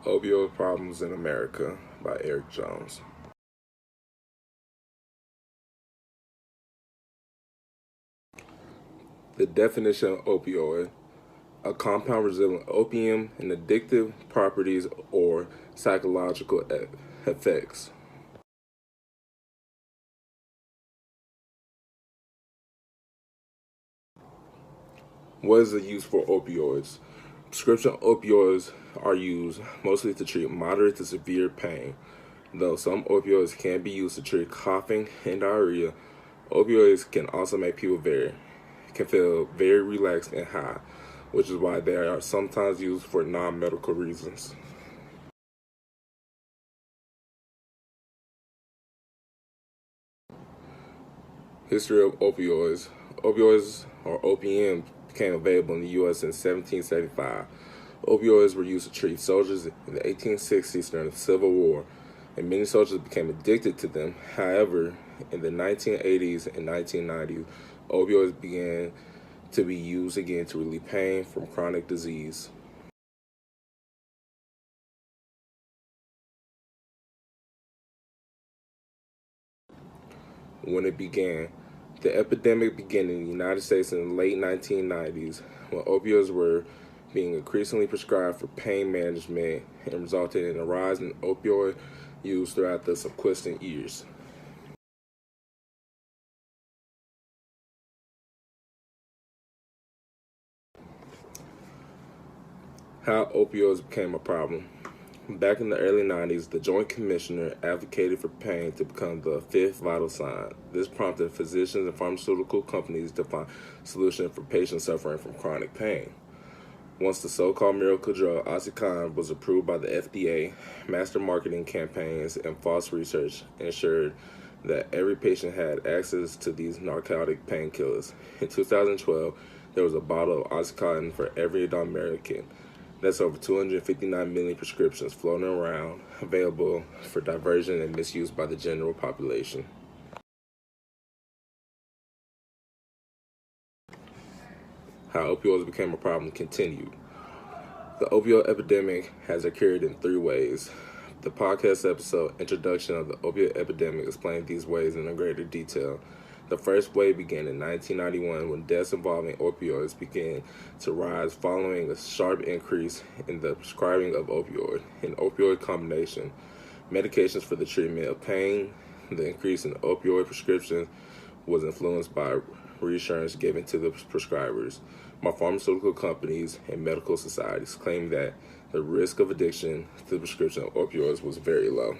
Opioid Problems in America by Eric Jones. The definition of opioid: a compound resembling opium and addictive properties or psychological effects. What is the use for opioids? Prescription opioids are used mostly to treat moderate to severe pain. Though some opioids can be used to treat coughing and diarrhea, opioids can also make people can feel very relaxed and high, which is why they are sometimes used for non-medical reasons. History of opioids. Opioids, or OPM, became available in the U.S. in 1775. Opioids were used to treat soldiers in the 1860s during the Civil War, and many soldiers became addicted to them. However, in the 1980s and 1990s, opioids began to be used again to relieve pain from chronic disease. When it began, the epidemic began in the United States in the late 1990s when opioids were being increasingly prescribed for pain management and resulted in a rise in opioid use throughout the subsequent years. How opioids became a problem. Back in the early 90s, the Joint Commissioner advocated for pain to become the fifth vital sign. This prompted physicians and pharmaceutical companies to find solutions for patients suffering from chronic pain. Once the so-called miracle drug OxyContin was approved by the FDA, master marketing campaigns and false research ensured that every patient had access to these narcotic painkillers. In 2012, there was a bottle of OxyContin for every adult American. That's over 259 million prescriptions floating around, available for diversion and misuse by the general population. How opioids became a problem continued. The opioid epidemic has occurred in three ways. The podcast episode, Introduction of the Opioid Epidemic, explained these ways in a greater detail. The first wave began in 1991 when deaths involving opioids began to rise following a sharp increase in the prescribing of opioid combination medications for the treatment of pain. The increase in opioid prescriptions was influenced by reassurance given to the prescribers by pharmaceutical companies and medical societies, claiming that the risk of addiction to the prescription of opioids was very low.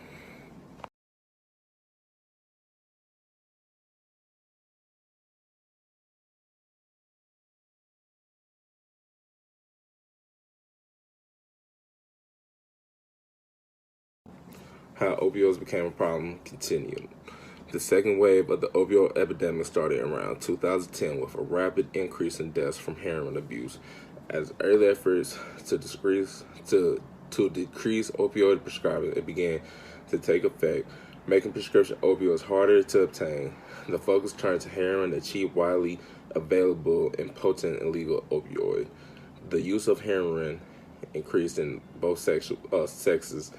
How opioids became a problem continued. The second wave of the opioid epidemic started around 2010 with a rapid increase in deaths from heroin abuse. As early efforts to decrease opioid prescribing it began to take effect, making prescription opioids harder to obtain. The focus turned to heroin, a cheap, widely available, and potent illegal opioid. The use of heroin increased in both sexes,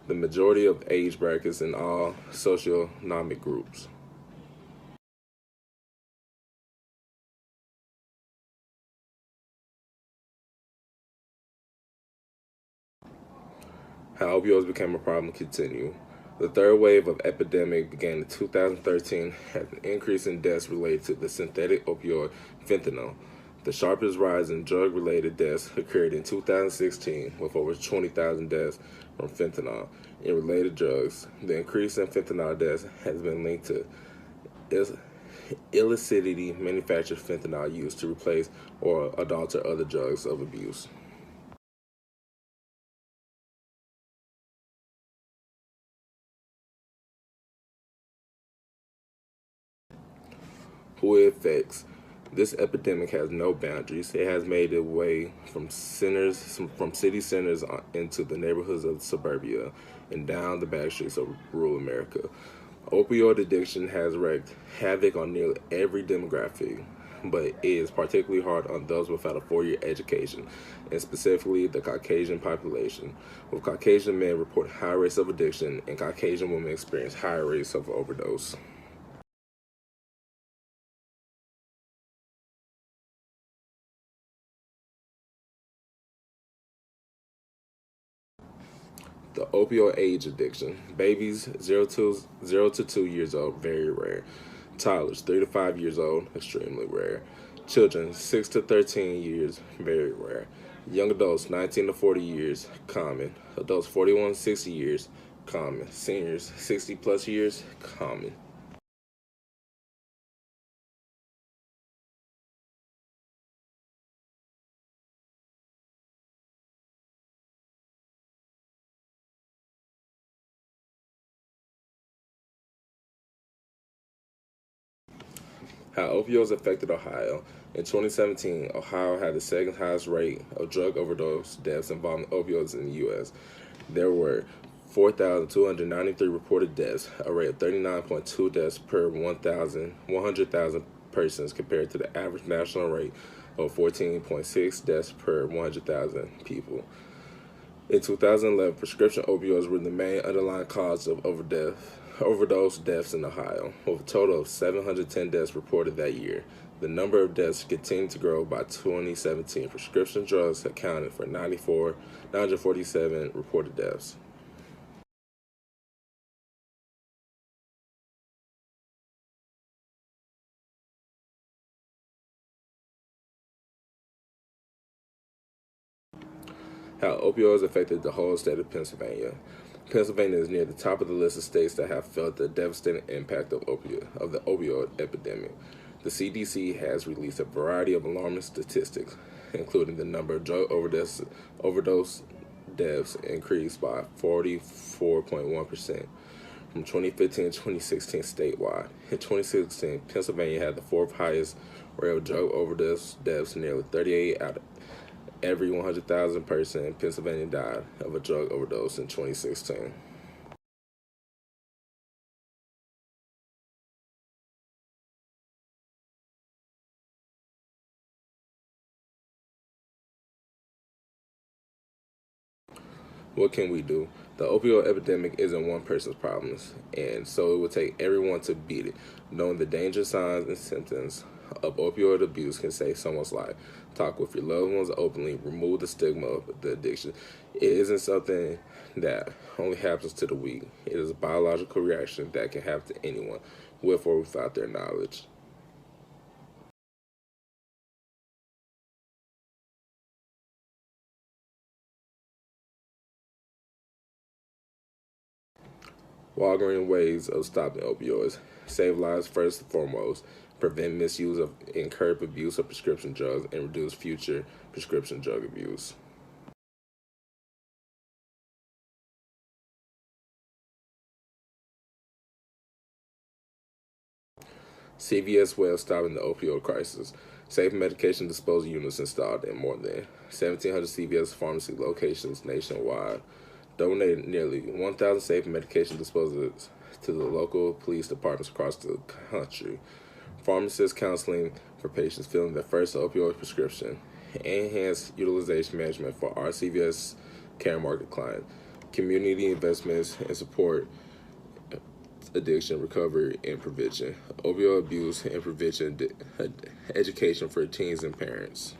the majority of age brackets, and all socioeconomic groups. How opioids became a problem continued. The third wave of epidemic began in 2013, had an increase in deaths related to the synthetic opioid fentanyl. The sharpest rise in drug-related deaths occurred in 2016, with over 20,000 deaths from fentanyl and related drugs. The increase in fentanyl deaths has been linked to illicitly manufactured fentanyl used to replace or adulterate other drugs of abuse. Who it affects. This epidemic has no boundaries. It has made its way from city centers into the neighborhoods of suburbia and down the back streets of rural America. Opioid addiction has wreaked havoc on nearly every demographic. but it is particularly hard on those without a 4-year education, and specifically the Caucasian population. With Caucasian men report high rates of addiction, and Caucasian women experience higher rates of overdose. The opioid age addiction. Babies 0 to 2 years old, very rare. Toddlers 3 to 5 years old, extremely rare. Children 6 to 13 years, very rare. Young adults 19 to 40 years, common. Adults 41 to 60 years, common. Seniors 60 plus years, common. How opioids affected Ohio. In 2017, Ohio had the second highest rate of drug overdose deaths involving opioids in the U.S. There were 4,293 reported deaths, a rate of 39.2 deaths per 100,000 persons compared to the average national rate of 14.6 deaths per 100,000 people. In 2011, prescription opioids were the main underlying cause of overdose deaths in Ohio, with a total of 710 deaths reported that year. The number of deaths continued to grow. By 2017. Prescription drugs accounted for 947 reported deaths. How opioids affected the whole state of Pennsylvania. Pennsylvania is near the top of the list of states that have felt the devastating impact of the opioid epidemic. The CDC has released a variety of alarming statistics, including the number of drug overdose deaths increased by 44.1% from 2015 to 2016 statewide. In 2016, Pennsylvania had the fourth highest rate of drug overdose deaths. Nearly 38 out of every 100,000 person in Pennsylvania died of a drug overdose in 2016. What can we do? The opioid epidemic isn't one person's problems, and so it will take everyone to beat it. Knowing the danger signs and symptoms of opioid abuse can save someone's life. Talk with your loved ones openly. Remove the stigma of the addiction. It isn't something that only happens to the weak. It is a biological reaction that can happen to anyone, with or without their knowledge. Walgreens ways of stopping opioids. Save lives first and foremost. Prevent misuse of and curb abuse of prescription drugs and reduce future prescription drug abuse. CVS way of stopping the opioid crisis. Safe medication disposal units installed in more than 1,700 CVS pharmacy locations nationwide. Donated nearly 1,000 safe medication disposals to the local police departments across the country. Pharmacist counseling for patients filling their first opioid prescription. Enhanced utilization management for our CVS care market client. Community investments and support addiction recovery and prevention. Opioid abuse and prevention education for teens and parents.